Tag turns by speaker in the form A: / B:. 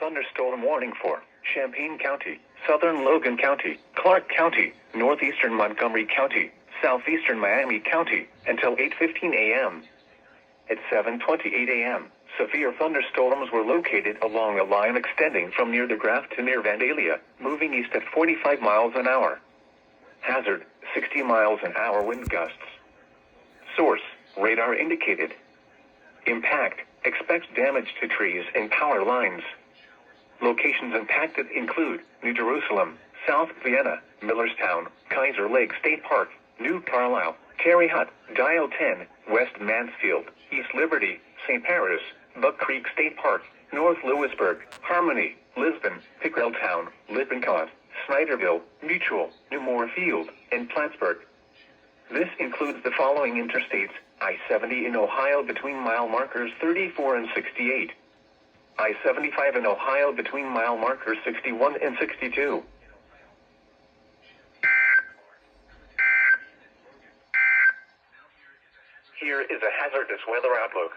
A: thunderstorm warning for Champaign County, southern Logan County, Clark County, northeastern Montgomery County, southeastern Miami County, until 8:15 a.m. At 7:28 a.m., severe thunderstorms were located along a line extending from near the Graph to near Vandalia, moving east at 45 miles an hour. Hazard, 60 miles an hour wind gusts. Source, radar indicated. Impact, expects damage to trees and power lines. Locations impacted include New Jerusalem, South Vienna, Millerstown, Kaiser Lake State Park, New Carlisle, Terre Haute, Dial 10, West Mansfield, East Liberty, St. Paris, Buck Creek State Park, North Lewisburg, Harmony, Lisbon, Pickrelltown, Lippincott, Snyderville, Mutual, New Moorfield, and Plattsburgh. This includes the following interstates: I-70 in Ohio between mile markers 34 and 68. I-75 in Ohio between mile markers 61 and 62. Here is a hazardous weather outlook.